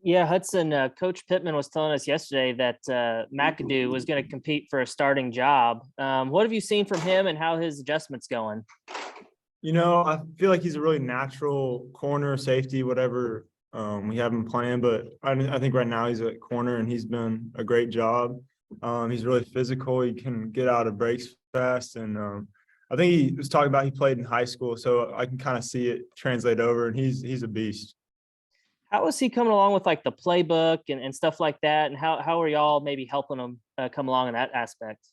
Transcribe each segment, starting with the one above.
Yeah, Hudson, Coach Pittman was telling us yesterday that McAdoo was going to compete for a starting job. What have you seen from him and how his adjustments going? I feel like he's a really natural corner, safety, whatever we have him playing. But I think right now he's at corner and he's been a great job. He's really physical. He can get out of breaks fast. And I think he was talking about he played in high school. So I can kind of see it translate over. And he's a beast. How is he coming along with like the playbook and stuff like that? And how are y'all maybe helping him come along in that aspect?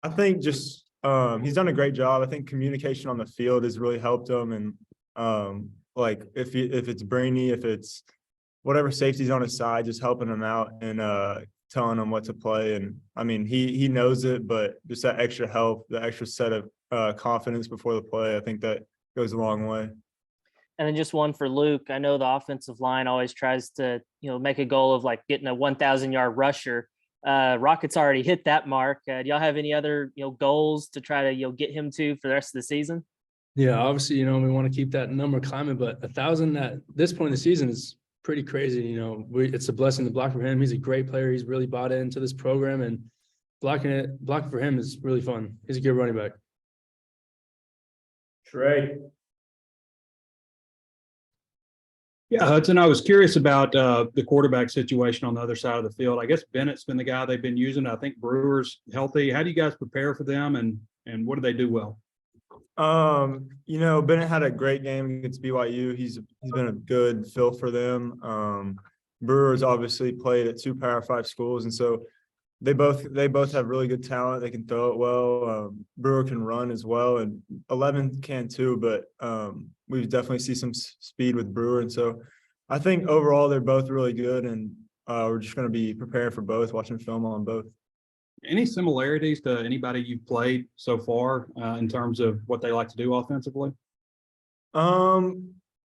I think just he's done a great job. I think communication on the field has really helped him. And like if it's Brainy, if it's whatever safety's on his side, just helping him out and telling him what to play. And I mean, he knows it, but just that extra help, the extra set of confidence before the play, I think that goes a long way. And then just one for Luke. I know the offensive line always tries to, make a goal of like getting a 1,000-yard rusher. Rockets already hit that mark. Do y'all have any other, goals to try to, get him to for the rest of the season? Yeah, obviously, we want to keep that number climbing, but 1,000 at this point in the season is pretty crazy. It's a blessing to block for him. He's a great player. He's really bought into this program, and blocking for him is really fun. He's a good running back. Trey. Yeah, Hudson, I was curious about the quarterback situation on the other side of the field. I guess Bennett's been the guy they've been using. I think Brewer's healthy. How do you guys prepare for them, and what do they do well? Bennett had a great game against BYU. He's been a good fill for them. Brewer's obviously played at 2 Power 5 schools, and so they both have really good talent. They can throw it well. Brewer can run as well, and 11 can too. But we definitely see some speed with Brewer, and so I think overall they're both really good. And we're just going to be preparing for both, watching film on both. Any similarities to anybody you've played so far in terms of what they like to do offensively?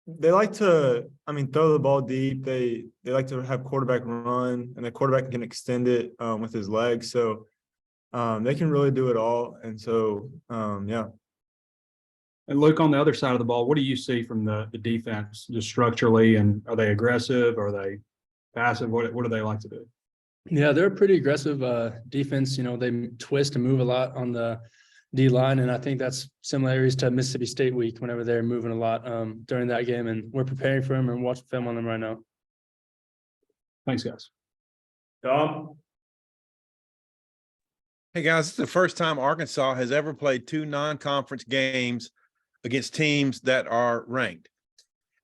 They like to, throw the ball deep. They like to have quarterback run, and the quarterback can extend it with his legs. So they can really do it all. And so, yeah. And Luke, on the other side of the ball, what do you see from the defense just structurally? And are they aggressive? Are they passive? What do they like to do? Yeah, they're a pretty aggressive defense. They twist and move a lot on the D line, and I think that's similarities to Mississippi State week whenever they're moving a lot during that game, and we're preparing for them and watching film on them right now. Thanks, guys. Tom? Hey, guys, it's the first time Arkansas has ever played 2 non-conference games against teams that are ranked.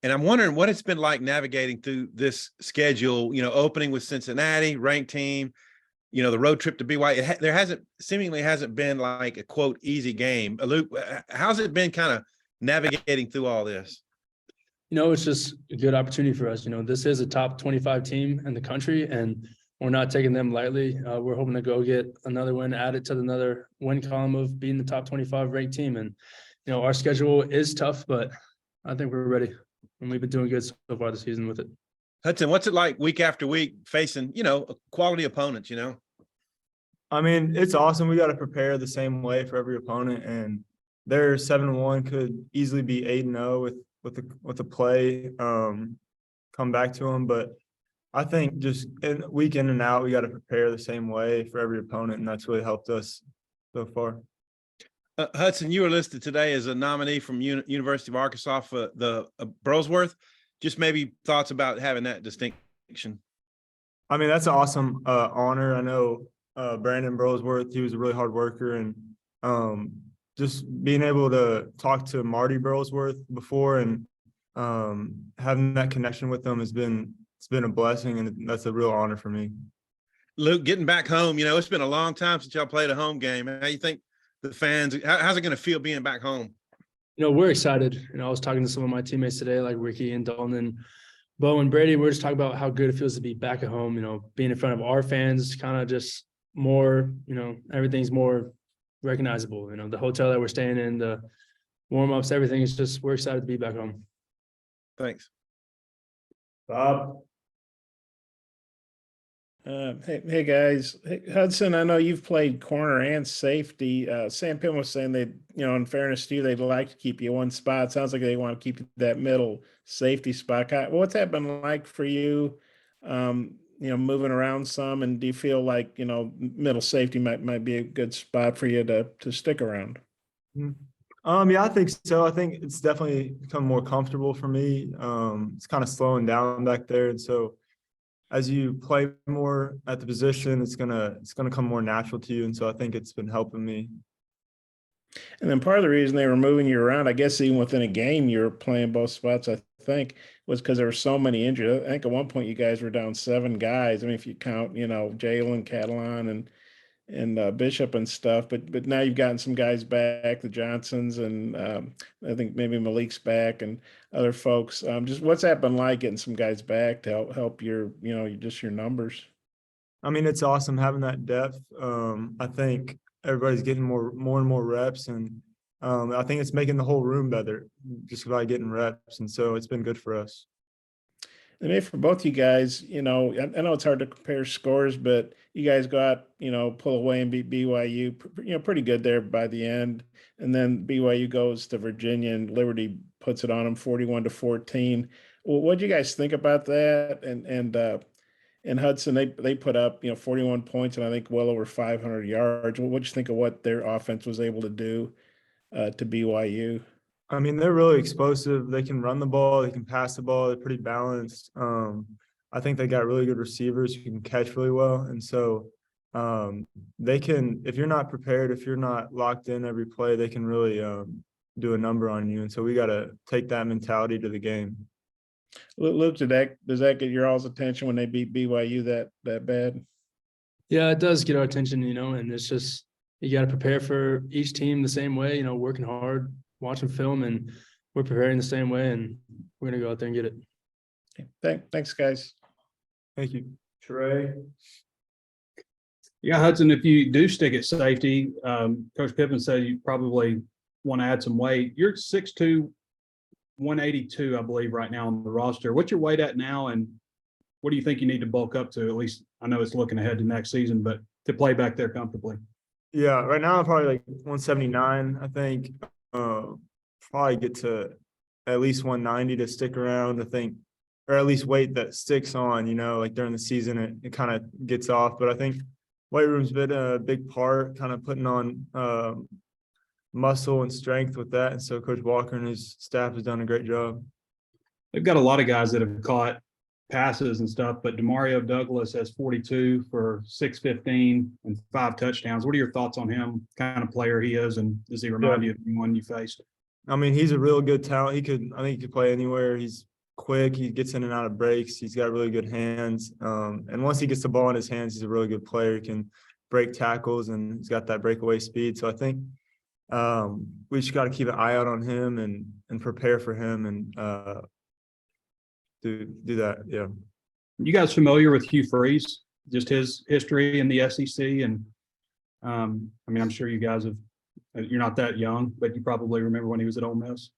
And I'm wondering what it's been like navigating through this schedule, opening with Cincinnati, ranked team, the road trip to BYU. There seemingly hasn't been like a quote easy game. Luke, how's it been kind of navigating through all this? It's just a good opportunity for us. This is a top 25 team in the country, and we're not taking them lightly. We're hoping to go get another win, add it to another win column of being the top 25 ranked team. And, our schedule is tough, but I think we're ready. And we've been doing good so far this season with it. Hudson, what's it like week after week facing, quality opponents, It's awesome. We got to prepare the same way for every opponent, and their 7-1 could easily be 8-0 with the play come back to them. But I think just week in and out, we got to prepare the same way for every opponent, and that's really helped us so far. Hudson, you were listed today as a nominee from University of Arkansas for the Brosworth. Just maybe thoughts about having that distinction. That's an awesome honor. I know Brandon Brosworth, he was a really hard worker, and just being able to talk to Marty Brosworth before and having that connection with them it's been a blessing, and that's a real honor for me. Luke, getting back home, it's been a long time since y'all played a home game. How you think the fans, how's it going to feel being back home? We're excited. I was talking to some of my teammates today, like Ricky and Dalton and Bo and Brady. We're just talking about how good it feels to be back at home, being in front of our fans, kind of just more, everything's more recognizable. The hotel that we're staying in, the warm-ups, everything is just, we're excited to be back home. Thanks. Bob? Hey guys. Hey, Hudson, I know you've played corner and safety. Sam Pittman was saying that, in fairness to you, they'd like to keep you one spot. Sounds like they want to keep you that middle safety spot. What's that been like for you? Moving around some, and do you feel like, middle safety might be a good spot for you to stick around? Mhm. Yeah, I think so. I think it's definitely become more comfortable for me. It's kind of slowing down back there. And so as you play more at the position, it's gonna come more natural to you. And so I think it's been helping me. And then part of the reason they were moving you around, I guess even within a game, you were playing both spots, I think, was because there were so many injured. I think at one point you guys were down 7 guys. I mean, if you count, Jalen, Catalan, and Bishop and stuff. But now you've gotten some guys back, the Johnsons, and I think maybe Malik's back and other folks. Just what's that been like getting some guys back to help your, just your numbers? I mean, it's awesome having that depth. I think everybody's getting more and more reps, and I think it's making the whole room better just by getting reps. And so it's been good for us. And maybe for both you guys, I know it's hard to compare scores, but you guys go out, pull away and beat BYU, pretty good there by the end. And then BYU goes to Virginia and Liberty puts it on them 41-14. Well, what do you guys think about that? And Hudson, they put up, 41 points and I think well over 500 yards. What do you think of what their offense was able to do to BYU? I mean, they're really explosive. They can run the ball, they can pass the ball, they're pretty balanced. I think they got really good receivers who can catch really well. And so they can, if you're not prepared, if you're not locked in every play, they can really do a number on you. And so we got to take that mentality to the game. Luke, does that get your all's attention when they beat BYU that bad? Yeah, it does get our attention, and it's just you got to prepare for each team the same way, working hard, watching film, and we're preparing the same way, and we're gonna go out there and get it. Thanks, guys. Thank you. Trey. Yeah, Hudson, if you do stick at safety, Coach Pippen said you probably want to add some weight. You're 6'2", 182, I believe, right now on the roster. What's your weight at now, and what do you think you need to bulk up to? At least I know it's looking ahead to next season, but to play back there comfortably. Yeah, right now I'm probably like 179, I think. Probably get to at least 190 to stick around, I think, or at least weight that sticks on, like during the season, it kind of gets off. But I think weight room's been a big part, kind of putting on muscle and strength with that. And so Coach Walker and his staff has done a great job. They've got a lot of guys that have caught passes and stuff, but Demario Douglas has 42 for 615 and 5 touchdowns. What are your thoughts on him, kind of player he is, and does he remind you of anyone you faced? I mean, he's a real good talent. I think he could play anywhere. He's quick. He gets in and out of breaks. He's got really good hands. And once he gets the ball in his hands, he's a really good player. He can break tackles and he's got that breakaway speed. So I think we just got to keep an eye out on him and prepare for him and do that. Yeah. You guys familiar with Hugh Freeze? Just his history in the SEC, and I mean, I'm sure you guys have. You're not that young, but you probably remember when he was at Ole Miss.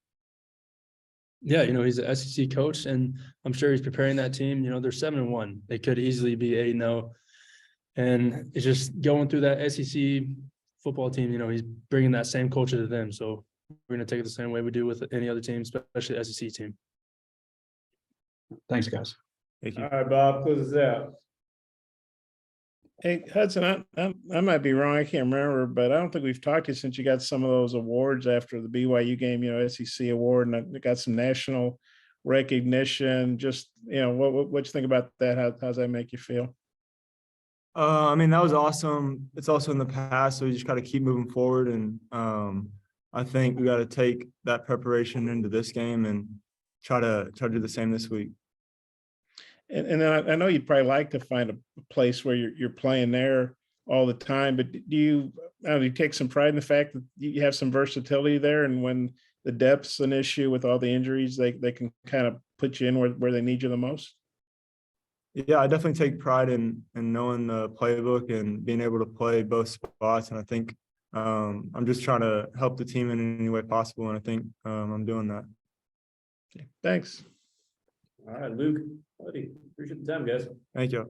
Yeah, he's an SEC coach, and I'm sure he's preparing that team. They're 7-1. They could easily be 8-0, and it's just going through that SEC football team. He's bringing that same culture to them. So we're going to take it the same way we do with any other team, especially the SEC team. Thanks, guys. Thank you. All right, Bob, close this out. Hey, Hudson, I might be wrong. I can't remember, but I don't think we've talked to you since you got some of those awards after the BYU game, SEC award, and I got some national recognition. Just, what you think about that? How's that make you feel? I mean, that was awesome. It's also in the past, so we just got to keep moving forward. And I think we got to take that preparation into this game and try to do the same this week. And then I know you'd probably like to find a place where you're playing there all the time, but do you take some pride in the fact that you have some versatility there, and when the depth's an issue with all the injuries, they can kind of put you in where they need you the most? Yeah, I definitely take pride in knowing the playbook and being able to play both spots. And I think I'm just trying to help the team in any way possible, and I think I'm doing that. Okay, thanks. All right, Luke, buddy, appreciate the time, guys. Thank you.